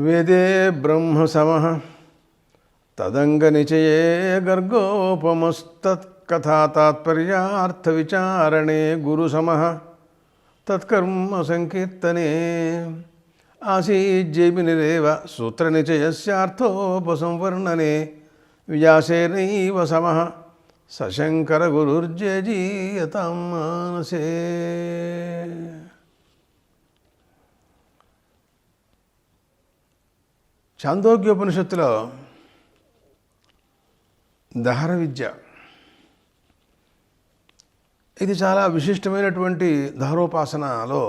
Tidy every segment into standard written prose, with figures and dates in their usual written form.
వేదే బ్రహ్మ సమః తదంగనిచయే గర్గోపమస్తత్కథా తాత్పర్యార్థ విచారణే గురు సమః తత్కర్మ సంకీర్తనే ఆసీజ్జైమినిరేవ సూత్రనిచయస్యార్థోపసంవర్ణనే వ్యాసేనైవ సమః సశంకర గురుర్జయజీయతాం మానసే. ఛాందోగ్యోపనిషత్తులో దహర విద్య, ఇది చాలా విశిష్టమైనటువంటి దహరోపాసనలో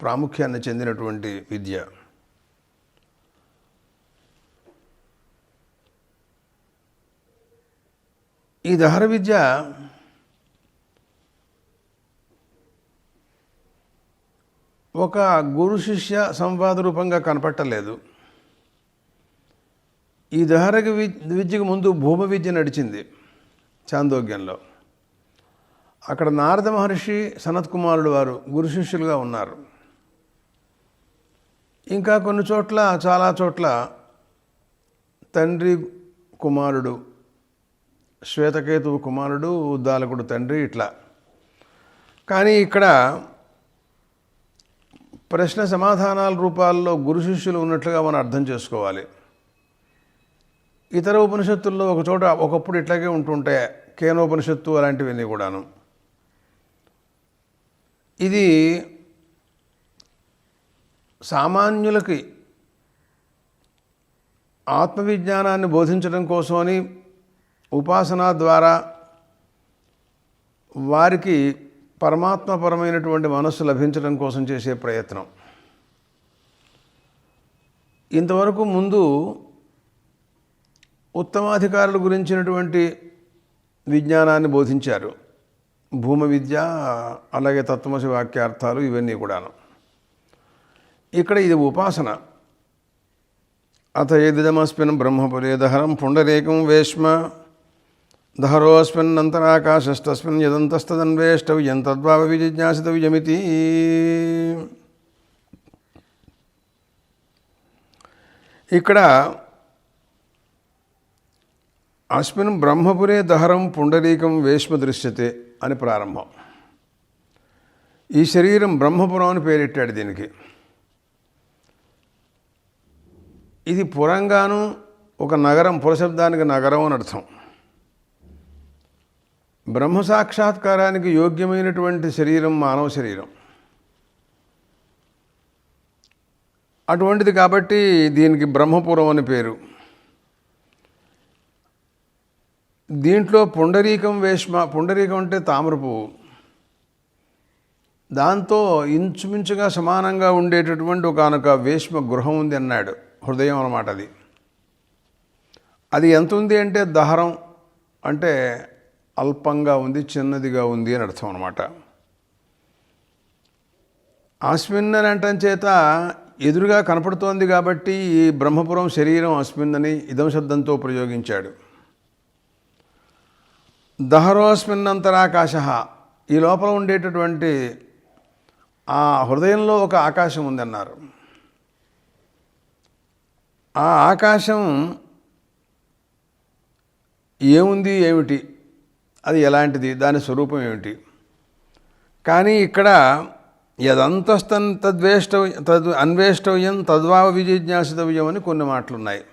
ప్రాముఖ్యాన్ని చెందినటువంటి విద్య. ఈ దహర విద్య ఒక గురు శిష్య సంవాద రూపంగా కనపట్టలేదు. ఈ దహర విద్యకు ముందు భూమ విద్య నడిచింది ఛాందోగ్యంలో. అక్కడ నారద మహర్షి, సనత్ కుమారుడు వారు గురు శిష్యులుగా ఉన్నారు. ఇంకా కొన్ని చోట్ల, చాలా చోట్ల తండ్రి కుమారుడు, శ్వేతకేతువు కుమారుడు, ఉద్దాలకుడు తండ్రి, ఇట్లా. కానీ ఇక్కడ ప్రశ్న సమాధానాల రూపాల్లో గురు శిష్యులు ఉన్నట్లుగా మనం అర్థం చేసుకోవాలి. ఇతర ఉపనిషత్తుల్లో ఒక చోట ఒకప్పుడు ఇట్లాగే ఉంటుంటాయి, కేనోపనిషత్తు అలాంటివన్నీ కూడాను. ఇది సామాన్యులకి ఆత్మవిజ్ఞానాన్ని బోధించడం కోసమని ఉపాసన ద్వారా వారికి పరమాత్మపరమైనటువంటి మనస్సు లభించడం కోసం చేసే ప్రయత్నం. ఇంతవరకు ముందు ఉత్తమాధికారుల గురించినటువంటి విజ్ఞానాన్ని బోధించారు, భూమ విద్య, అలాగే తత్వమసి వాక్యార్థాలు, ఇవన్నీ కూడాను. ఇక్కడ ఇది ఉపాసన. అత ఏదిదమస్మిన్ బ్రహ్మపురే దహరం పుండరీకం వేష్మ దహరోస్మిన్నంతరాకాశస్తస్మిన్ యదంతస్తదన్వేష్టవ్యం తద్భావ విజిజ్ఞాసితవ్యమితి. ఇక్కడ అస్మిన్ బ్రహ్మపురే దహరం పుండరీకం వేష్మ దృశ్యతే అని ప్రారంభం. ఈ శరీరం బ్రహ్మపురం అని పేరెట్టాడు దీనికి. ఇది పురంగాను ఒక నగరం, పురశబ్దానికి నగరం అని అర్థం. బ్రహ్మ సాక్షాత్కారానికి యోగ్యమైనటువంటి శరీరం మానవ శరీరం. అటువంటిది కాబట్టి దీనికి బ్రహ్మపురం అని పేరు. దీంట్లో పుండరీకం వేష్మ, పుండరీకం అంటే తామర పువ్వు, దాంతో ఇంచుమించుగా సమానంగా ఉండేటటువంటి ఒకనొక వేష్మ గృహం ఉంది అన్నాడు. హృదయం అన్నమాట అది. అది ఎంత ఉంది అంటే దహరం అంటే అల్పంగా ఉంది, చిన్నదిగా ఉంది అని అర్థం అన్నమాట. అస్మిన్ అని అంటం చేత ఎదురుగా కనపడుతోంది కాబట్టి ఈ బ్రహ్మపురం శరీరం అస్మిన్ అని ఇదం శబ్దంతో ప్రయోగించాడు. దహరోస్మిన్నంతరాకాశ, ఈ లోపల ఉండేటటువంటి ఆ హృదయంలో ఒక ఆకాశం ఉందన్నారు. ఆ ఆకాశం ఏముంది, ఏమిటి, అది ఎలాంటిది, దాని స్వరూపం ఏమిటి? కానీ ఇక్కడ యదంతస్తన్ అన్వేష్టవ్యం తద్వావ విజిజ్ఞాసితవ్యం అని కొన్ని మాటలున్నాయి.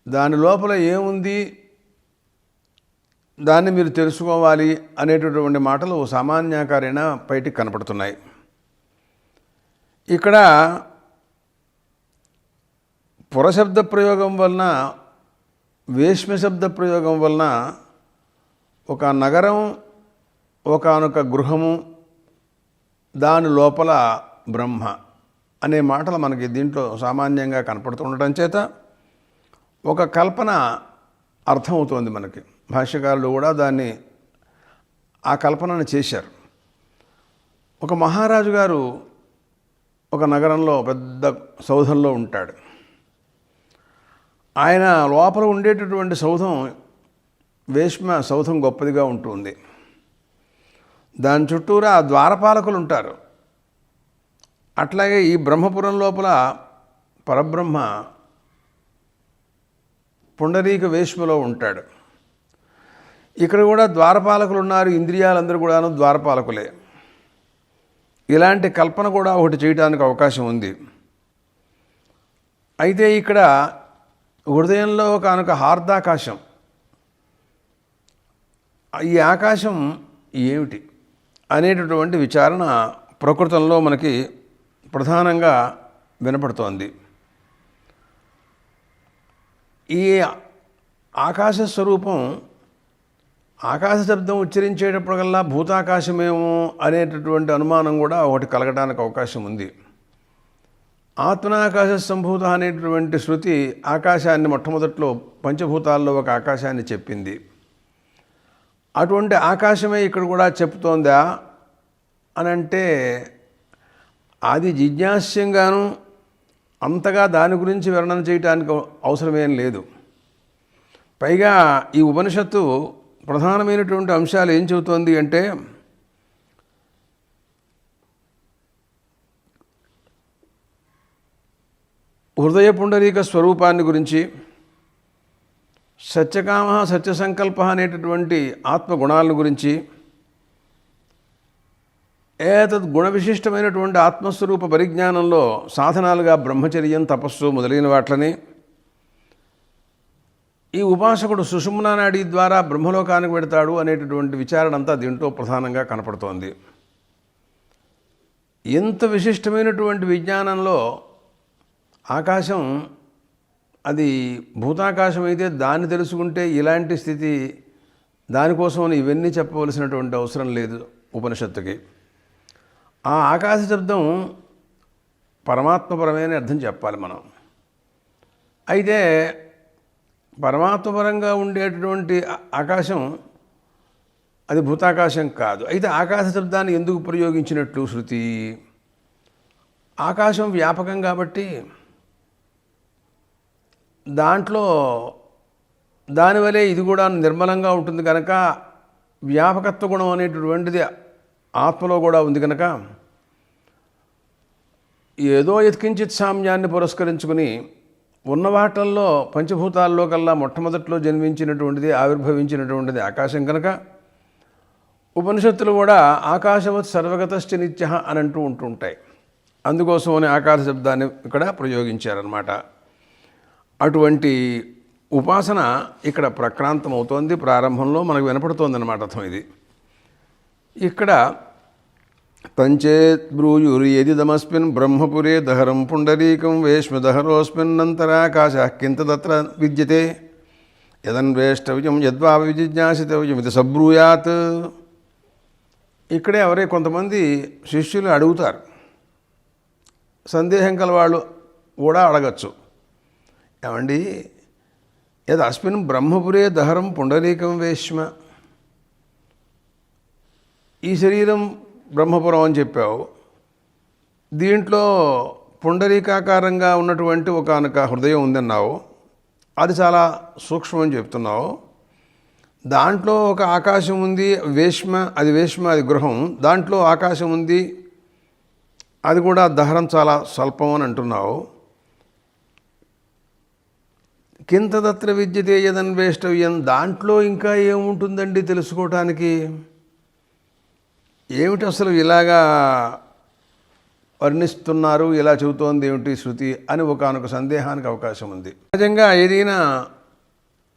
దాని లోపల ఏముంది, దాన్ని మీరు తెలుసుకోవాలి అనేటటువంటి మాటలు సామాన్యాకారైన బయటికి కనపడుతున్నాయి. ఇక్కడ పురశబ్ద ప్రయోగం వలన, వేష్మశబ్ద ప్రయోగం వలన ఒక నగరం, ఒకనొక గృహము, దాని లోపల బ్రహ్మ అనే మాటలు మనకి దీంట్లో సామాన్యంగా కనపడుతుండటం చేత ఒక కల్పన అర్థమవుతోంది మనకి. భాష్యకారులు కూడా దాన్ని, ఆ కల్పనను చేశారు. ఒక మహారాజు గారు ఒక నగరంలో పెద్ద సౌధంలో ఉంటాడు. ఆయన లోపల ఉండేటటువంటి సౌధం, వేష్మ సౌధం గొప్పదిగా ఉంటుంది. దాని చుట్టూరా ద్వారపాలకులు ఉంటారు. అట్లాగే ఈ బ్రహ్మపురం లోపల పరబ్రహ్మ పుండరీక వేష్మలో ఉంటాడు. ఇక్కడ కూడా ద్వారపాలకులు ఉన్నారు, ఇంద్రియాలందరూ కూడాను ద్వారపాలకులే. ఇలాంటి కల్పన కూడా ఒకటి చేయడానికి అవకాశం ఉంది. అయితే ఇక్కడ హృదయంలో కానుక హార్దాకాశం, ఈ ఆకాశం ఏమిటి అనేటటువంటి విచారణ ప్రకృతంలో మనకి ప్రధానంగా వినపడుతోంది. ఈ ఆకాశ స్వరూపం, ఆకాశ శబ్దం ఉచ్చరించేటప్పటికల్లా భూతాకాశమేమో అనేటటువంటి అనుమానం కూడా ఒకటి కలగడానికి అవకాశం ఉంది. ఆత్మనాకాశ సంభూత అనేటటువంటి శృతి ఆకాశాన్ని మొట్టమొదట్లో పంచభూతాల్లో ఒక ఆకాశాన్ని చెప్పింది. అటువంటి ఆకాశమే ఇక్కడ కూడా చెప్తోందా అని అంటే అది జిజ్ఞాస్యంగాను అంతగా దాని గురించి వర్ణన చేయడానికి అవసరమేం లేదు. పైగా ఈ ఉపనిషత్తు ప్రధానమైనటువంటి అంశాలు ఏం చెబుతోంది అంటే హృదయ పుండరీక స్వరూపాన్ని గురించి, సత్యకామ సత్యసంకల్ప అనేటటువంటి ఆత్మగుణాలను గురించి, ఏతద్ గుణ విశిష్టమైనటువంటి ఆత్మస్వరూప పరిజ్ఞానంలో సాధనాలుగా బ్రహ్మచర్యం, తపస్సు మొదలైన వాట్లని ఈ ఉపాసకుడు సుషుమ్నా నాడి ద్వారా బ్రహ్మలోకానికి పెడతాడు అనేటటువంటి విచారణ అంతా దీంట్లో ప్రధానంగా కనపడుతోంది. ఎంత విశిష్టమైనటువంటి విజ్ఞానంలో ఆకాశం అది భూతాకాశం అయితే దాన్ని తెలుసుకుంటే ఇలాంటి స్థితి, దానికోసం ఇవన్నీ చెప్పవలసినటువంటి అవసరం లేదు ఉపనిషత్తుకి. ఆ ఆకాశ శబ్దం పరమాత్మపరమైన అర్థం చెప్పాలి మనం. అయితే పరమాత్మపరంగా ఉండేటటువంటి ఆకాశం అది భూతాకాశం కాదు. అయితే ఆకాశ శబ్దాన్ని ఎందుకు ప్రయోగించినట్లు శృతి? ఆకాశం వ్యాపకం కాబట్టి దాంట్లో దానివలే ఇది కూడా నిర్మలంగా ఉంటుంది కనుక వ్యాపకత్వ గుణం అనేటటువంటిది ఆత్మలో కూడా ఉంది కనుక ఏదో యత్కించిత్ సామ్యాన్ని పురస్కరించుకుని ఉన్న వాటల్లో పంచభూతాల్లో కల్లా మొట్టమొదట్లో జన్మించినటువంటిది, ఆవిర్భవించినటువంటిది ఆకాశం కనుక ఉపనిషత్తులు కూడా ఆకాశవత్ సర్వగతశ్చ నిత్య అని అంటూ ఉంటుంటాయి. అందుకోసమని ఆకాశ శబ్దాన్ని ఇక్కడ ప్రయోగించారన్నమాట. అటువంటి ఉపాసన ఇక్కడ ప్రక్రాంతమవుతోంది. ప్రారంభంలో మనకు వినపడుతోందన్నమాట అర్థం ఇది. ఇక్కడ పంచేత్ బ్రూయుర్యదిదమస్మిన్ బ్రహ్మపురే దహరం పుండరీకం వేష్మదహరోస్మిన్నంతరాకాశ కింతదత్ర విద్యతే యదన్వేష్టవ్యం యద్వా విజిజ్ఞాసితవ్యం ఇది సబ్రూయాత్. ఇక్కడే ఎవరే కొంతమంది శిష్యులు అడుగుతారు, సందేహం కలవాళ్ళు కూడా అడగచ్చు. ఏమండి, యద్ అస్మిన్ బ్రహ్మపురే దహరం పుండరీకం వేష్మ, ఈ శరీరం బ్రహ్మపురం అని చెప్పావు, దీంట్లో పుండరీకాకారంగా ఉన్నటువంటి ఒకానొక హృదయం ఉందన్నావు, అది చాలా సూక్ష్మం అని చెప్తున్నావు, దాంట్లో ఒక ఆకాశం ఉంది వేష్మ, అది వేష్మ, అది గృహం, దాంట్లో ఆకాశం ఉంది, అది కూడా దహరం చాలా స్వల్పం అని అంటున్నావు. కింతదత్ర విద్యతే యదన్వేష్టవ్యం, దాంట్లో ఇంకా ఏముంటుందండి తెలుసుకోవటానికి? ఏమిటి అసలు ఇలాగా వర్ణిస్తున్నారు, ఇలా చెబుతోంది ఏమిటి శృతి అని ఒకానొక సందేహానికి అవకాశం ఉంది. సహజంగా ఏదైనా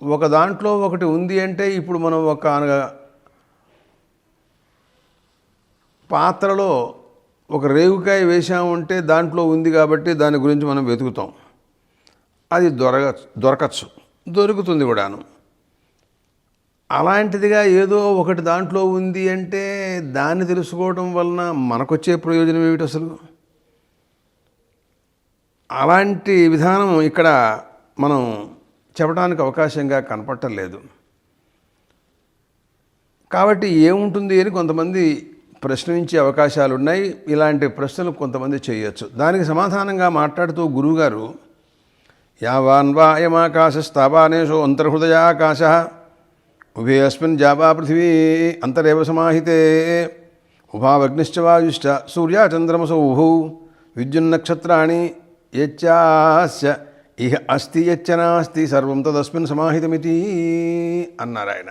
ఒక దాంట్లో ఒకటి ఉంది అంటే ఇప్పుడు మనం ఒక పాత్రలో ఒక రేగుకాయ వేసామంటే దాంట్లో ఉంది కాబట్టి దాని గురించి మనం వెతుకుతాం. అది దొరకచ్చు, దొరుకుతుంది కూడాను. అలాంటిదిగా ఏదో ఒకటి దాంట్లో ఉంది అంటే దాన్ని తెలుసుకోవడం వలన మనకొచ్చే ప్రయోజనం ఏమిటి అసలు? అలాంటి విధానం ఇక్కడ మనం చెప్పడానికి అవకాశంగా కనపట్టలేదు. కాబట్టి ఏముంటుంది అని కొంతమంది ప్రశ్నించే అవకాశాలు ఉన్నాయి. ఇలాంటి ప్రశ్నలు కొంతమంది చేయొచ్చు. దానికి సమాధానంగా మాట్లాడుతూ గురువుగారు యావాన్వా అయమాకాశస్తావానేషో అంతర్హృదయాకాశ ఉభే అస్మిన్ జావా పృథివీ అంతరేవ సమాహితే ఉభావగ్నిశ్చ వాయుశ్చ సూర్యాచంద్రమసౌ విద్యున్నక్షత్రాణి యచ్చాస్య ఇహ అస్తి యచ్చ నాస్తి సర్వం తదస్మిన్ సమాహితమితి అన్నారు ఆయన.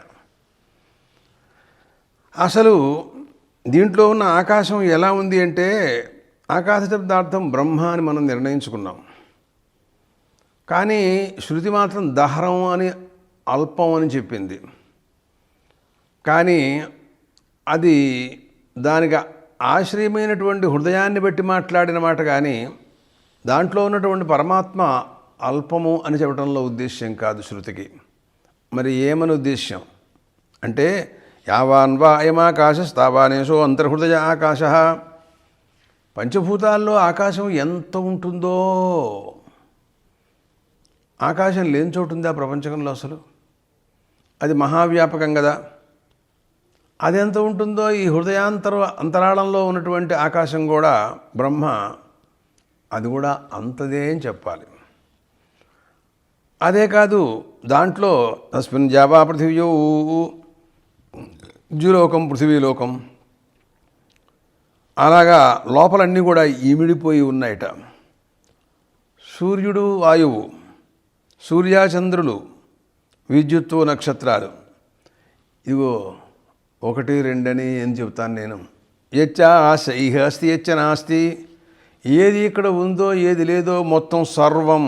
అసలు దీంట్లో ఉన్న ఆకాశం ఎలా ఉంది అంటే, ఆకాశ శబ్దార్థం బ్రహ్మ అని మనం నిర్ణయించుకున్నాం. కానీ శృతి మాత్రం దహరం అని అల్పం అని చెప్పింది. కానీ అది దానికి ఆశ్రయమైనటువంటి హృదయాన్ని బట్టి మాట్లాడిన మాట. కానీ దాంట్లో ఉన్నటువంటి పరమాత్మ అల్పము అని చెప్పడంలో ఉద్దేశ్యం కాదు శృతికి. మరి ఏమని ఉద్దేశ్యం అంటే, యావాన్ వా అయమాకాశస్తావానేశో అంతర్హృదయ ఆకాశ. పంచభూతాల్లో ఆకాశం ఎంత ఉంటుందో, ఆకాశం లేని చోటు ఉందా ప్రపంచంలో అసలు? అది మహావ్యాపకం కదా. అది ఎంత ఉంటుందో ఈ అంతరాళంలో ఉన్నటువంటి ఆకాశం కూడా, బ్రహ్మ అది కూడా అంతదే అని చెప్పాలి. అదే కాదు, దాంట్లో తస్మిన్ జావా పృథివ్యో ద్యులోకం పృథివీలోకం, అలాగా లోపలన్నీ కూడా ఇమిడిపోయి ఉన్నాయట. సూర్యుడు వాయువు, సూర్యచంద్రులు, విద్యుత్తు నక్షత్రాలు, ఇవో 1, 2 అని ఏం చెప్తాను నేను. యచ్చా ఆశ ఇహ అస్తి యచ్చ నాస్తి, ఏది ఇక్కడ ఉందో ఏది లేదో మొత్తం సర్వం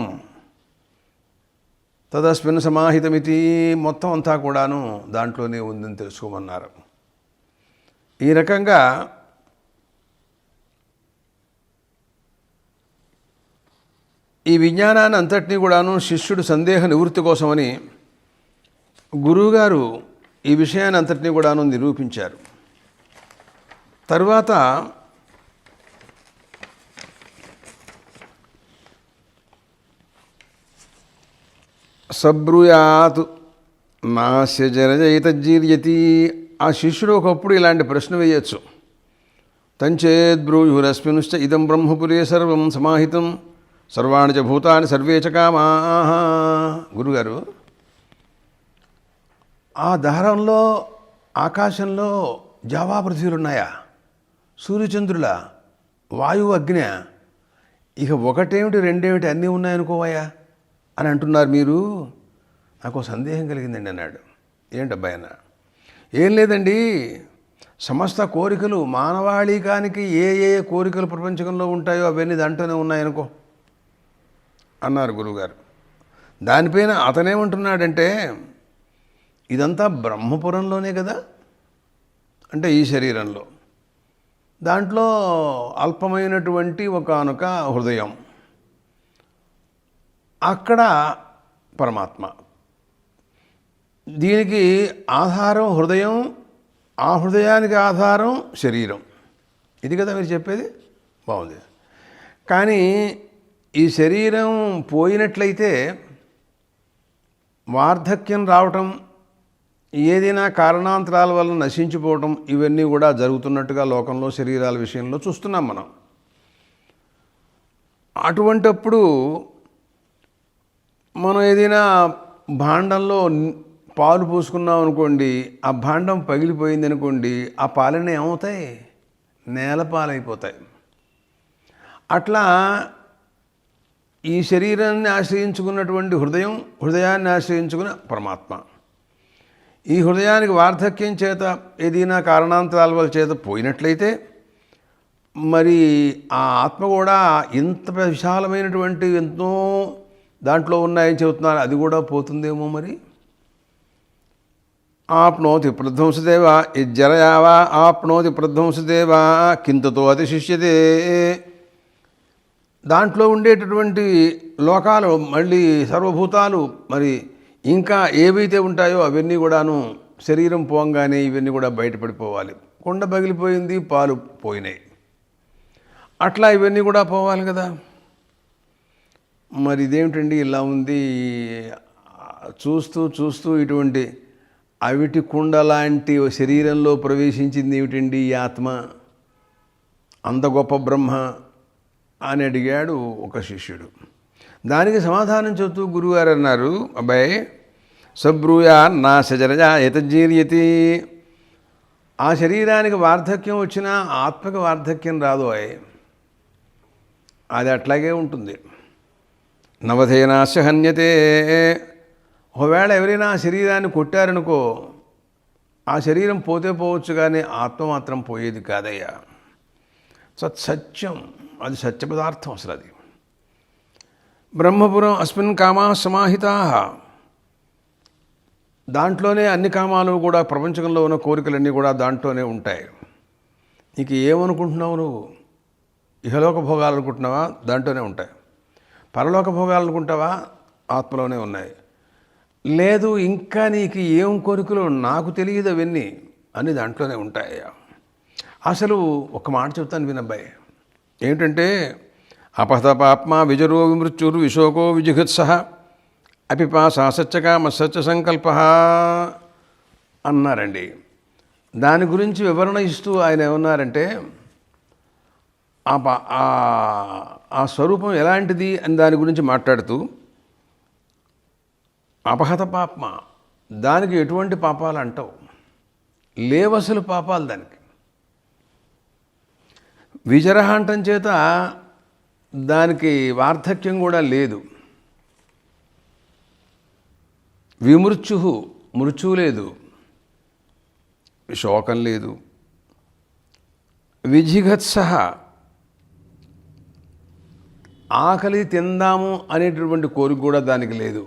తదస్మిన్ సమాహితమితి, మొత్తం అంతా కూడాను దాంట్లోనే ఉందని తెలుసుకోమన్నారు. ఈ రకంగా ఈ విజ్ఞానాన్ని అంతటినీ కూడాను శిష్యుడు సందేహ నివృత్తి కోసమని గురువుగారు ఈ విషయాన్ని అంతటినీ కూడాను నిరూపించారు. తరువాత సబ్రూయాత్ నాస్య జరజయితజ్జీర్యతి. ఆ శిష్యుడు ఒకప్పుడు ఇలాంటి ప్రశ్న వేయచ్చు. తంచేద్బ్రూయురస్మినుశ్చ ఇదం బ్రహ్మపురే సర్వం సమాహితం సర్వాణి చ భూతాని సర్వే చ కామాః. గురుగారు, ఆ దహరంలో ఆకాశంలో జావా పృథ్వీలు ఉన్నాయా? సూర్యచంద్రుల, వాయువు, అగ్ని, ఇక ఒకటేమిటి రెండేమిటి అన్నీ ఉన్నాయనుకోవయా అని అంటున్నారు మీరు. నాకు సందేహం కలిగిందండి అన్నాడు. ఏంటబ్బాయి అన్న? ఏం లేదండి, సమస్త కోరికలు మానవాళికానికి ఏ ఏ కోరికలు ప్రపంచంలో ఉంటాయో అవన్నీ దాంట్లోనే ఉన్నాయనుకో అన్నారు గురువుగారు. దానిపైన అతనేమంటున్నాడంటే, ఇదంతా బ్రహ్మపురంలోనే కదా, అంటే ఈ శరీరంలో, దాంట్లో అల్పమైనటువంటి ఒకానొక హృదయం, అక్కడ పరమాత్మ. దీనికి ఆధారం హృదయం, ఆ హృదయానికి ఆధారం శరీరం. ఇది కదా మీరు చెప్పేది? బాగుంది. కానీ ఈ శరీరం పోయినట్లయితే వార్ధక్యం రావటం, ఏదైనా కారణాంతరాల వల్ల నశించిపోవటం, ఇవన్నీ కూడా జరుగుతున్నట్టుగా లోకంలో శరీరాల విషయంలో చూస్తున్నాం మనం. అటువంటప్పుడు మనం ఏదైనా భాండంలో పాలు పోసుకున్నాం అనుకోండి, ఆ భాండం పగిలిపోయింది అనుకోండి, ఆ పాలన్నీ ఏమవుతాయి? నేల పాలైపోతాయి. అట్లా ఈ శరీరాన్ని ఆశ్రయించుకున్నటువంటి హృదయం, హృదయాన్ని ఆశ్రయించుకున్న పరమాత్మ, ఈ హృదయానికి వార్ధక్యం చేత ఏదైనా కారణాంతరాల వల్ల చేత పోయినట్లయితే మరి ఆ ఆత్మ కూడా ఇంత విశాలమైనటువంటి ఎంతో దాంట్లో ఉన్నాయని చెబుతున్నారు, అది కూడా పోతుందేమో. మరి ఆప్నోతి ప్రధ్వంసదేవా ఇజ్జరయావా ఆప్నోతి ప్రధ్వంసదేవా కింతతో అతిశిష్యతే. దాంట్లో ఉండేటటువంటి లోకాలు, మళ్ళీ సర్వభూతాలు, మరి ఇంకా ఏవైతే ఉంటాయో అవన్నీ కూడాను శరీరం పోగానే ఇవన్నీ కూడా బయటపడిపోవాలి. కుండ పగిలిపోయింది, పాలు పోయినాయి, అట్లా ఇవన్నీ కూడా పోవాలి కదా. మరి ఇదేమిటండి ఇలా ఉంది? చూస్తూ చూస్తూ ఇటువంటి అవిటి కుండ లాంటి శరీరంలో ప్రవేశించింది ఏమిటండి ఈ ఆత్మ, అంత గొప్ప బ్రహ్మ అని అడిగాడు ఒక శిష్యుడు. దానికి సమాధానం చెబుతూ గురువుగారు అన్నారు, అబ్బాయి సబ్రూయా నా సజరజా యతజీర్యతి. ఆ శరీరానికి వార్ధక్యం వచ్చినా ఆత్మకి వార్ధక్యం రాదు. అది అట్లాగే ఉంటుంది. నవధేనాశ హన్యతే. ఒకవేళ ఎవరైనా శరీరాన్ని కొట్టారనుకో, ఆ శరీరం పోతే పోవచ్చు, కానీ ఆత్మ మాత్రం పోయేది కాదయ్యా. సత్యం, అది సత్య పదార్థం. అసలు అది బ్రహ్మపురం అస్మిన్ కామా సమాహితా. దాంట్లోనే అన్ని కామాలు కూడా, ప్రపంచంలో ఉన్న కోరికలన్నీ కూడా దాంట్లోనే ఉంటాయి. నీకు ఏమనుకుంటున్నావు? నువ్వు ఇహలోక భోగాలు అనుకుంటున్నావా? దాంట్లోనే ఉంటాయి. పరలోక భోగాలు అనుకుంటావా? ఆత్మలోనే ఉన్నాయి. లేదు ఇంకా నీకు ఏం కోరికలు నాకు తెలియదు అవన్నీ అని దాంట్లోనే ఉంటాయి. అసలు ఒక మాట చెప్తాను వినబ్బాయి. ఏమిటంటే, అపహతపాప్మా విజరో విమృత్యుర్ విశోకో విజిగుత్సః అపిపాస సత్యకామ సత్య సంకల్ప అన్నారండి. దాని గురించి వివరణ ఇస్తూ ఆయన ఏమన్నారంటే, ఆ స్వరూపం ఎలాంటిది అని దాని గురించి మాట్లాడుతూ, అపహత పాప్మ, దానికి ఎటువంటి పాపాలు అంటావు? లేవసలు పాపాలు దానికి. విజరహ అంటం చేత దానికి వార్ధక్యం కూడా లేదు. విమృత్యు, మృత్యువు లేదు. శోకం లేదు. విజిగత్సః, ఆకలి తిందాము అనేటటువంటి కోరిక కూడా దానికి లేదు.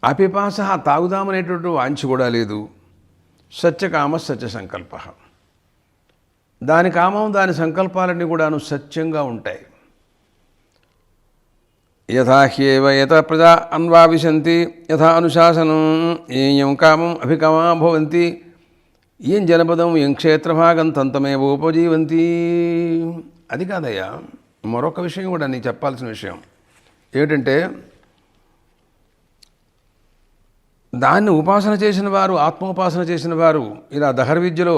అపిపాస, తాగుదామనేటువంటి వాంఛ కూడా లేదు. సత్యకామ సత్య సంకల్ప, దాని కామం దాని సంకల్పాలన్నీ కూడాను సత్యంగా ఉంటాయి. యథా హ్యేవ యథా ప్రజా అన్వావిశంతి యథా అనుశాసనం ఏం కామం అభికామా భవంతి ఏం జనపదం ఏం క్షేత్రభాగం తంతమేవ ఉపజీవంతి. అది కాదయ్యా, మరొక విషయం కూడా నీకు చెప్పాల్సిన విషయం ఏమిటంటే, దాన్ని ఉపాసన చేసిన వారు, ఆత్మోపాసన చేసిన వారు, ఇలా దహర విద్యలో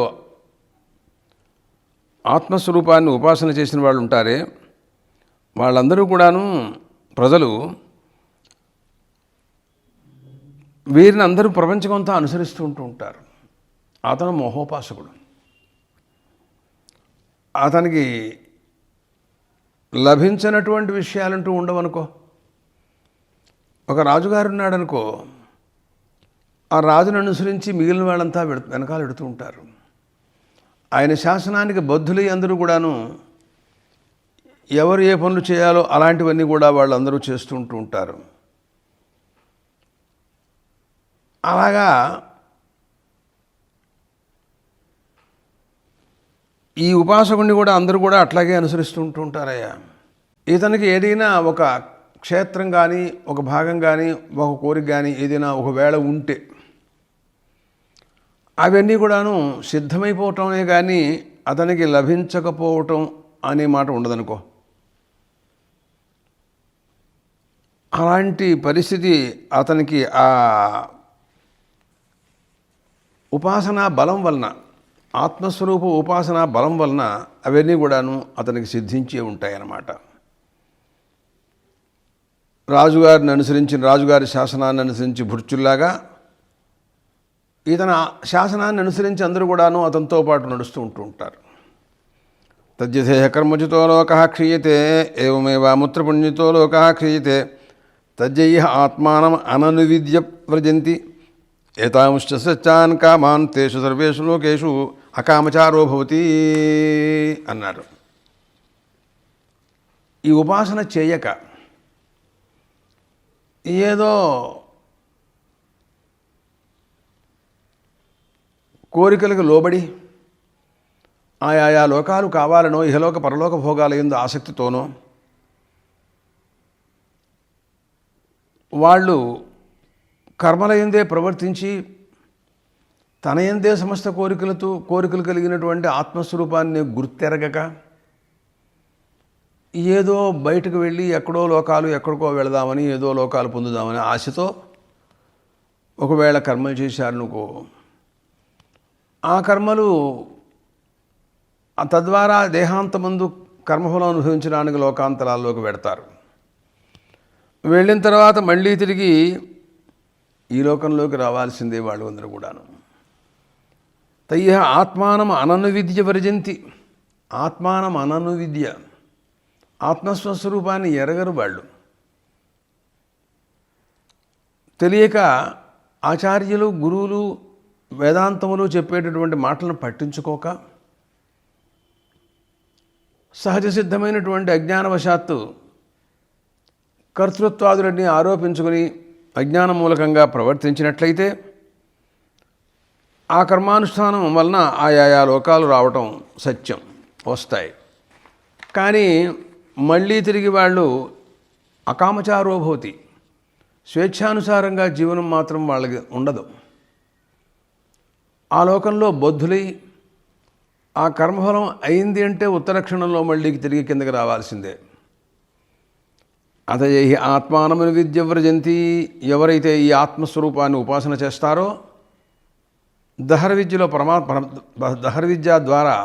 ఆత్మస్వరూపాన్ని ఉపాసన చేసిన వాళ్ళు ఉంటారే, వాళ్ళందరూ కూడాను ప్రజలు వీరిని అందరూ ప్రపంచమంతా అనుసరిస్తూ ఉంటారు. అతను మోహోపాసకుడు. అతనికి లభించినటువంటి విషయాలంటూ ఉండవనుకో. ఒక రాజుగారు ఉన్నాడనుకో, ఆ రాజును అనుసరించి మిగిలిన వాళ్ళంతా వెనకాల పెడుతూ ఉంటారు. ఆయన శాసనానికి బద్ధులై అందరూ కూడాను ఎవరు ఏ పనులు చేయాలో అలాంటివన్నీ కూడా వాళ్ళందరూ చేస్తూ ఉంటారు. అలాగా ఈ ఉపాసకుడిని కూడా అందరూ కూడా అట్లాగే అనుసరిస్తూ ఉంటారయ్యా. ఇతనికి ఏదైనా ఒక క్షేత్రం కానీ, ఒక భాగం కానీ, ఒక కోరిక కానీ ఏదైనా ఒకవేళ ఉంటే అవన్నీ కూడాను సిద్ధమైపోవటమే కానీ అతనికి లభించకపోవటం అనే మాట ఉండదనుకో. అలాంటి పరిస్థితి అతనికి ఆ ఉపాసనా బలం వలన, ఆత్మస్వరూప ఉపాసనా బలం వలన అవన్నీ కూడాను అతనికి సిద్ధించే ఉంటాయన్నమాట. రాజుగారిని అనుసరించి, రాజుగారి శాసనాన్ని అనుసరించి భృత్యుల్లాగా ఇతని శాసనాన్ని అనుసరించి అందరూ కూడాను అతనితో పాటు నడుస్తూ ఉంటారు. తజ్జధేహ కర్మజితో లోకః క్షీయతే ఏవమేవాముత్రపుణ్యతో లోకః క్షీయతే తజ్జయ్య ఆత్మానం అననువిద్య వ్రజంతి ఏతాంశ్చ సత్యాన్ కామాన్ తేషు సర్వేషు లోకేషు అకామచారో భవతి అన్నారు. ఈ ఉపాసన చేయక ఏదో కోరికలకు లోబడి ఆయా లోకాలు కావాలనో, ఇహలోక పరలోక భోగాల యందు ఆసక్తితోనో వాళ్ళు కర్మల యందే ప్రవర్తించి తన యందే సమస్త కోరికలు కలిగినటువంటి ఆత్మస్వరూపాన్ని గుర్తెరగక ఏదో బయటకు వెళ్ళి ఎక్కడికో వెళదామని, ఏదో లోకాలు పొందుదామని ఆశతో ఒకవేళ కర్మలు చేశారనుకో, ఆ కర్మలు తద్వారా దేహాంతమందు కర్మఫలం అనుభవించడానికి లోకాంతరాల్లోకి వెడతారు. వెళ్ళిన తర్వాత మళ్ళీ తిరిగి ఈ లోకంలోకి రావాల్సిందే వాళ్ళు అందరూ కూడాను. తయ్య ఆత్మానం అననువిద్య వర్జంతి, ఆత్మానం అనను విద్య, ఆత్మస్వస్వరూపాన్ని ఎరగరు వాళ్ళు. తెలియక ఆచార్యులు, గురువులు, వేదాంతములు చెప్పేటటువంటి మాటలను పట్టించుకోక సహజ సిద్ధమైనటువంటి అజ్ఞానవశాత్తు కర్తృత్వాదులన్నీ ఆరోపించుకుని అజ్ఞాన మూలకంగా ప్రవర్తించినట్లయితే ఆ కర్మానుష్ఠానం వలన ఆయా లోకాలు రావటం సత్యం, వస్తాయి. కానీ మళ్ళీ తిరిగి వాళ్ళు అకామచారోభవతి, స్వేచ్ఛానుసారంగా జీవనం మాత్రం వాళ్ళకి ఉండదు. ఆ లోకంలో బద్ధులై ఆ కర్మఫలం అయింది అంటే ఉత్తరక్షణంలో మళ్ళీ తిరిగి కిందకి రావాల్సిందే. అతయే ఆత్మానమును విద్య వ్రజంతి, ఎవరైతే ఈ ఆత్మస్వరూపాన్ని ఉపాసన చేస్తారో, దహర విద్యలో దహర విద్య ద్వారా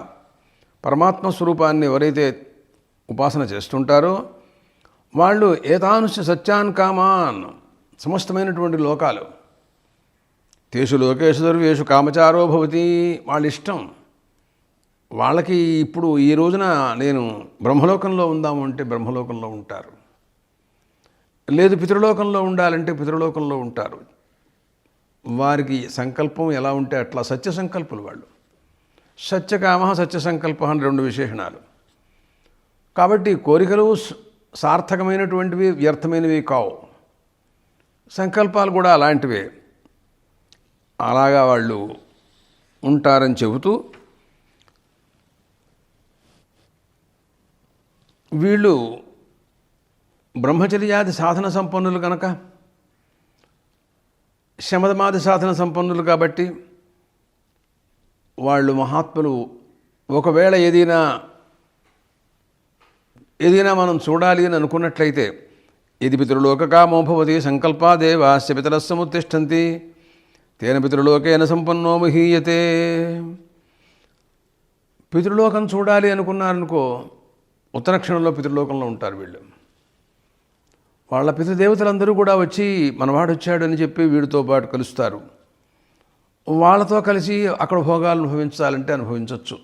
పరమాత్మ స్వరూపాన్ని ఎవరైతే ఉపాసన చేస్తుంటారో వాళ్ళు ఏతానుష సత్యాన్ కామాన్, సమస్తమైనటువంటి లోకాలు, తేషు లోకేషు సర్వేషు కామచారో భవతి, వాళ్ళ ఇష్టం. వాళ్ళకి ఇప్పుడు ఈ రోజున నేను బ్రహ్మలోకంలో ఉందాము అంటే బ్రహ్మలోకంలో ఉంటారు, లేదు పితృలోకంలో ఉండాలంటే పితృలోకంలో ఉంటారు. వారికి సంకల్పం ఎలా ఉంటే అట్లా సత్య సంకల్పులు వాళ్ళు. సత్యకామ సత్యసంకల్ప అని రెండు విశేషణాలు. కాబట్టి కోరికలు సార్థకమైనటువంటివి, వ్యర్థమైనవి కావు. సంకల్పాలు కూడా అలాంటివే. అలాగా వాళ్ళు ఉంటారని చెబుతూ వీళ్ళు బ్రహ్మచర్యాది సాధన సంపన్నులు కనుక, శమదమాది సాధన సంపన్నులు కాబట్టి వాళ్ళు మహాత్ములు. ఒకవేళ ఏదైనా మనం చూడాలి అని అనుకున్నట్లయితే, ఇది పితృలోకకామో భవతి సంకల్పాదేవాస్య పితరస్సముత్తిష్టంతి తేన పితృలోకేన సంపన్నో మహీయతే. పితృలోకం చూడాలి అనుకున్నారనుకో, ఉత్తరక్షణంలో పితృలోకంలో ఉంటారు వీళ్ళు. వాళ్ళ పితృదేవతలందరూ కూడా వచ్చి మనవాడు వచ్చాడు అని చెప్పి వీడితో పాటు కలుస్తారు. వాళ్ళతో కలిసి అక్కడ భోగాలు అనుభవించాలంటే అనుభవించవచ్చు.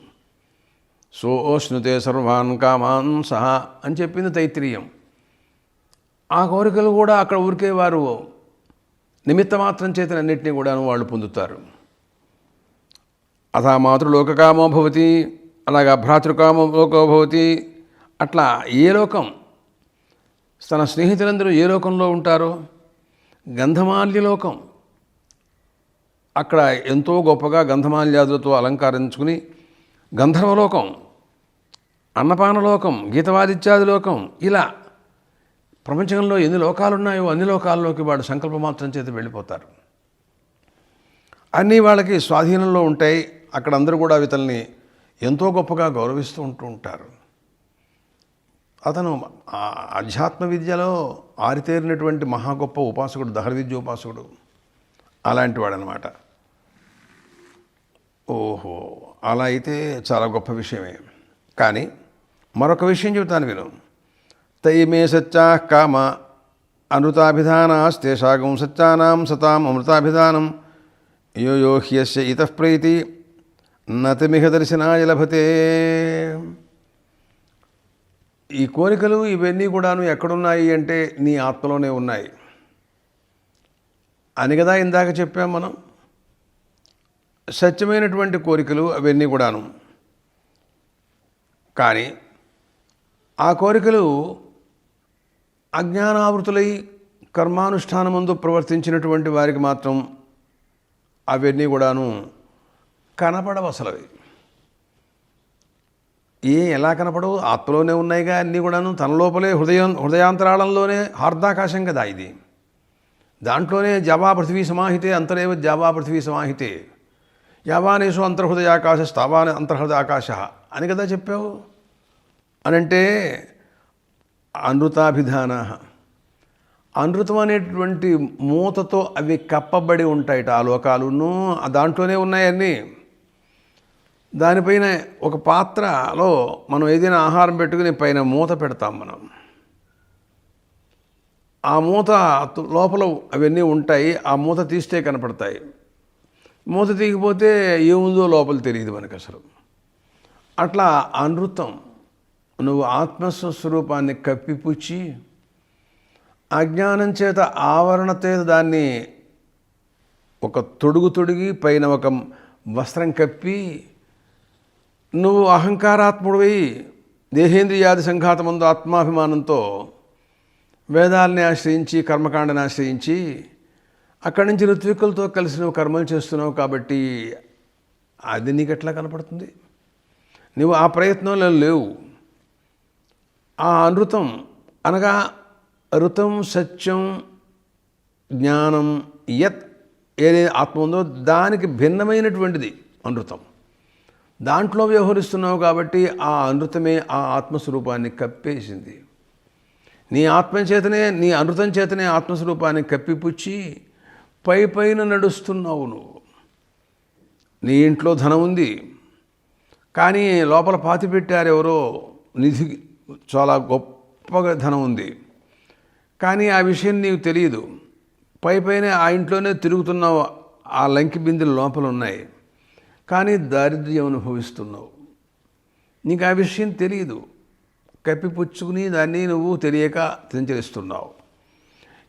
సోష్ణుతే సర్వాన్ కామాన్ సహా అని చెప్పింది తైత్తిరీయం. ఆ కోరికలు కూడా అక్కడ ఊరికే వారు నిమిత్త మాత్రం చేతనన్నింటినీ కూడాను వాళ్ళు పొందుతారు. అథా మాతృలోకకామో భవతి, అలాగా భ్రాతృకామో లోకో భవతి. అట్లా ఏ లోకం, తన స్నేహితులందరూ ఏ లోకంలో ఉంటారో, గంధమాల్యలోకం, అక్కడ ఎంతో గొప్పగా గంధమాల్యాదులతో అలంకరించుకుని గంధర్వలోకం, అన్నపానలోకం, గీతవాదిత్యాది లోకం, ఇలా ప్రపంచంలో ఎన్ని లోకాలున్నాయో అన్ని లోకాల్లోకి వాడు సంకల్పమాత్రం చేత వెళ్ళిపోతారు. అన్నీ వాళ్ళకి స్వాధీనంలో ఉంటాయి. అక్కడ అందరూ కూడా ఇతల్ని ఎంతో గొప్పగా గౌరవిస్తూ ఉంటారు. అతను అధ్యాత్మ విద్యలో ఆరితేరినటువంటి మహా గొప్ప ఉపాసకుడు, దహర విద్య ఉపాసకుడు, అలాంటి వాడనమాట. ఓహో, అలా అయితే చాలా గొప్ప విషయమే. కానీ మరొక విషయం చెబుతాను విను. తైమే సత్యా కామ అనృతాభిధానాస్తేషాగం సత్యానాం సతాం అమృతాభిధానం యో హ్యస్య ఇతః ప్రీతి నతిమిహ దర్శనాయ లభతే. ఈ కోరికలు ఇవన్నీ కూడాను ఎక్కడున్నాయి అంటే నీ ఆత్మలోనే ఉన్నాయి అని కదా ఇందాక చెప్పాం మనం. సత్యమైనటువంటి కోరికలు అవన్నీ కూడాను. కానీ ఆ కోరికలు అజ్ఞానావృతులై కర్మానుష్ఠానమందు ప్రవర్తించినటువంటి వారికి మాత్రం అవన్నీ కూడాను కనపడవు. అసలు అవి ఎలా కనపడవు? ఆత్మలోనే ఉన్నాయిగా అన్నీ కూడాను. తన లోపలే హృదయాంతరాళంలోనే హార్దాకాశం కదా ఇది. దాంట్లోనే జావా పృథివీ సమాహితే అంతరేవ జావా పృథివీ సమాహితే యావానేషు అంతర్హృదయాకాశ స్థావాన్ అంతర్హృదయాకాశ అని కదా చెప్పావు. అనంటే అనృతాభిధాన, అనృతం అనేటువంటి మూతతో అవి కప్పబడి ఉంటాయిట ఆ లోకాలును. దాంట్లోనే ఉన్నాయన్నీ. దానిపైన ఒక పాత్రలో మనం ఏదైనా ఆహారం పెట్టుకుని పైన మూత పెడతాం మనం. ఆ మూత లోపల అవన్నీ ఉంటాయి. ఆ మూత తీస్తే కనపడతాయి. మూత తీయకపోతే ఏముందో లోపల తెలియదు మనకు అసలు. అట్లా అనృతం నువ్వు ఆత్మస్వరూపాన్ని కప్పిపుచ్చి అజ్ఞానం చేత ఆవరణతో దాన్ని ఒక తొడిగి పైన ఒక వస్త్రం కప్పి నువ్వు అహంకారాత్ముడివై దేహేంద్రియాది సంఘాతమందు ఆత్మాభిమానంతో వేదాలని ఆశ్రయించి కర్మకాండని ఆశ్రయించి అక్కడి నుంచి ఋత్వికులతో కలిసి నువ్వు కర్మలు చేస్తున్నావు కాబట్టి అది నీకు ఎట్లా కనపడుతుంది? నువ్వు ఆ ప్రయత్నంలో లేవు. ఆ అనృతం అనగా ఋతం సత్యం జ్ఞానం యత్ ఏదే ఆత్మ ఉందో దానికి భిన్నమైనటువంటిది అనృతం. దాంట్లో వ్యవహరిస్తున్నావు కాబట్టి ఆ అనృతమే ఆ ఆత్మస్వరూపాన్ని కప్పేసింది. నీ ఆత్మచేతనే నీ అనృతం చేతనే ఆత్మస్వరూపాన్ని కప్పిపుచ్చి పైన నడుస్తున్నావు. నువ్వు నీ ఇంట్లో ధనం ఉంది కానీ లోపల పాతి పెట్టారు ఎవరో నిధి, చాలా గొప్పగా ధనం ఉంది కానీ ఆ విషయం నీకు తెలియదు. పైనే ఆ ఇంట్లోనే తిరుగుతున్నావు, ఆ లంకి బిందెలు లోపల ఉన్నాయి కానీ దారిద్ర్యం అనుభవిస్తున్నావు. నీకు ఆ విషయం తెలియదు, కప్పిపుచ్చుకుని దాన్ని నువ్వు తెలియక సంచరిస్తున్నావు.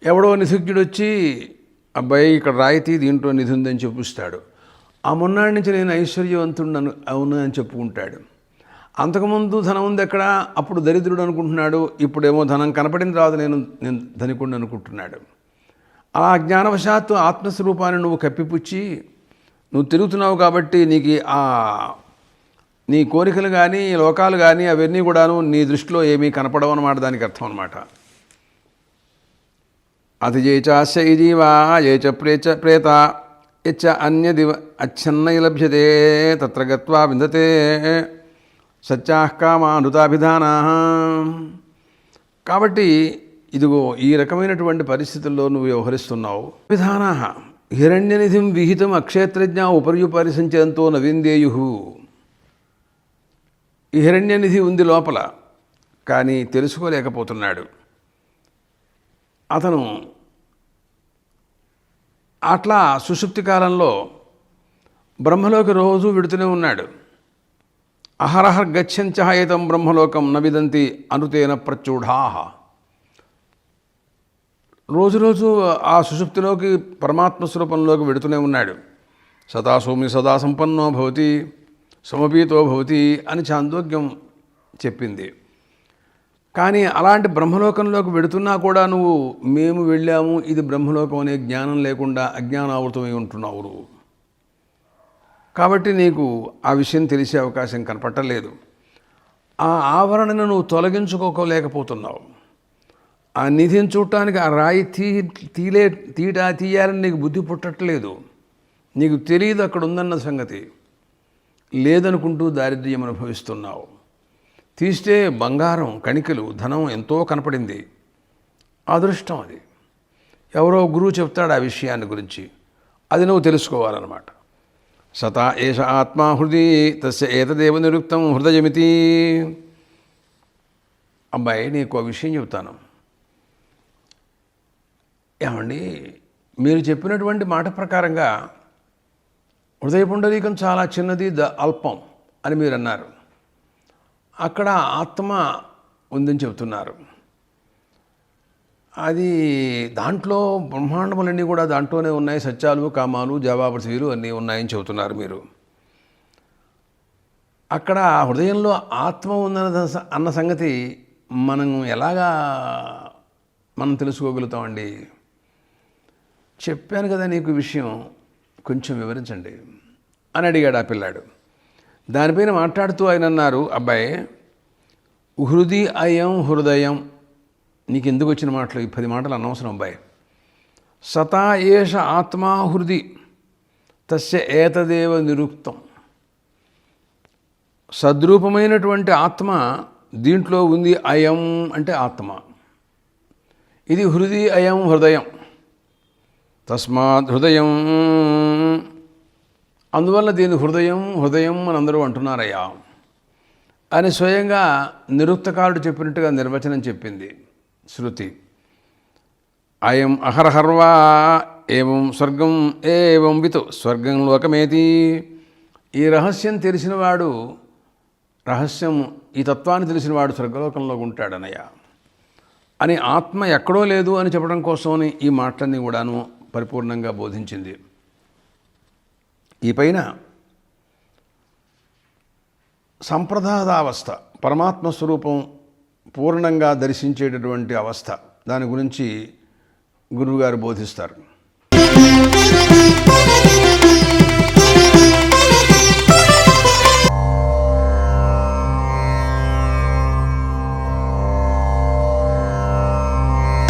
ఎవడో నిధుజ్ఞుడు వచ్చి అబ్బాయి ఇక్కడ రాయితీ దీంట్లో నిధి ఉందని చూపిస్తాడు. ఆ మొన్నాడి నుంచి నేను ఐశ్వర్యవంతుడు అవును అని చెప్పుకుంటాడు. అంతకుముందు ధనం ఉంది ఎక్కడ, అప్పుడు దరిద్రుడు అనుకుంటున్నాడు, ఇప్పుడేమో ధనం కనపడిన తర్వాత నేను ధనికుడు అనుకుంటున్నాడు. ఆ జ్ఞానవశాత్తు ఆత్మస్వరూపాన్ని నువ్వు కప్పిపుచ్చి నువ్వు తిరుగుతున్నావు కాబట్టి నీకు నీ కోరికలు కానీ లోకాలు కానీ అవన్నీ కూడాను నీ దృష్టిలో ఏమీ కనపడవు అన్నమాట. దానికి అర్థం అన్నమాట. అతి జేచాస్య ఈ జీవా ఏచ ప్రేత యచ్చ అన్యదివ అచ్ఛన్నై లభ్యతే తత్ర గత్వా విందతే సత్యాః కామానృతాభిధానా. కాబట్టి ఇదిగో ఈ రకమైనటువంటి పరిస్థితుల్లో నువ్వు వ్యవహరిస్తున్నావు. విధానా హిరణ్యనిధిం విహితం అక్షేత్రజ్ఞ ఉపర్యుపరిసంచయంతో నవిందేయు. ఈ హిరణ్యనిధి ఉంది లోపల కానీ తెలుసుకోలేకపోతున్నాడు. అతను అట్లా సుషుప్తి కాలంలో బ్రహ్మలోకి రోజు విడుతూనే ఉన్నాడు. అహరహ గచ్చంచ ఏతం బ్రహ్మలోకం నవిదంతి అనుతేన ప్రచూఢా. రోజు ఆ సుషుప్తిలోకి పరమాత్మ స్వరూపంలోకి వెడుతూనే ఉన్నాడు. సదా సౌమ్య సదా సంపన్నో భవతి సమపీతో భవతి అని చాందోగ్యం చెప్పింది. కానీ అలాంటి బ్రహ్మలోకంలోకి వెడుతున్నా కూడా నువ్వు మేము వెళ్ళాము ఇది బ్రహ్మలోకం అనే జ్ఞానం లేకుండా అజ్ఞానావృతమై ఉంటున్నావు నువ్వు. కాబట్టి నీకు ఆ విషయం తెలిసే అవకాశం కనపట్టలేదు. ఆ ఆవరణను నువ్వు తొలగించుకోలేకపోతున్నావు. ఆ నిధిని చూడటానికి ఆ రాయి తీయాలని నీకు బుద్ధి పుట్టట్లేదు. నీకు తెలియదు అక్కడ ఉందన్న సంగతి. లేదనుకుంటూ దారిద్ర్యం అనుభవిస్తున్నావు. తీస్తే బంగారం కణికలు ధనం ఎంతో కనపడింది. అదృష్టం అది. ఎవరో గురువు చెప్తాడు ఆ విషయాన్ని గురించి, అది నువ్వు తెలుసుకోవాలన్నమాట. సతా ఏష ఆత్మా హృది తస్య ఏతదేవ నిరుక్తం హృదయమితి. అబ్బాయి నీకు ఆ విషయం చెప్తాను. ఏమండి, మీరు చెప్పినటువంటి మాట ప్రకారంగా హృదయ పుండరీకం చాలా చిన్నది, అల్పం అని మీరు అన్నారు. అక్కడ ఆత్మ ఉందని చెబుతున్నారు. అది దాంట్లో బ్రహ్మాండములన్నీ కూడా దాంట్లోనే ఉన్నాయి. సత్యాలు కామాలు జవాబులు అన్నీ ఉన్నాయని చెబుతున్నారు మీరు. అక్కడ హృదయంలో ఆత్మ అన్న సంగతి మనం ఎలాగా తెలుసుకోగలుగుతామండి? చెప్పాను కదా నీకు విషయం, కొంచెం వివరించండి అని అడిగాడు ఆ పిల్లాడు. దానిపైన మాట్లాడుతూ ఆయన అన్నారు, అబ్బాయి హృది అయం హృదయం, నీకు ఎందుకు వచ్చిన మాటలు? ఈ 10 మాటలు అనవసరం అబ్బాయి. సతా ఏష ఆత్మా హృది తస్య ఏతదేవ నిరుక్తం. సద్రూపమైనటువంటి ఆత్మ దీంట్లో ఉంది. అయం అంటే ఆత్మ, ఇది హృది అయం హృదయం. తస్మాత్ హృదయం, అందువల్ల దీని హృదయం అని అందరూ అంటున్నారయ్యా అని స్వయంగా నిరుక్తకారుడు చెప్పినట్టుగా నిర్వచనం చెప్పింది శృతి. అయం అహర్హర్వా ఏవం స్వర్గం ఏవం వితు స్వర్గం లోకమేతి. ఈ రహస్యం తెలిసినవాడు రహస్యం, ఈ తత్వాన్ని తెలిసిన వాడు స్వర్గలోకంలో ఉంటాడనయ్య అని ఆత్మ ఎక్కడో లేదు అని చెప్పడం కోసమని ఈ మాటలన్నీ కూడాను పరిపూర్ణంగా బోధించింది. ఈ పైన సంప్రదాయావస్థ, పరమాత్మ స్వరూపం పూర్ణంగా దర్శించేటటువంటి అవస్థ, దాని గురించి గురువుగారు బోధిస్తారు.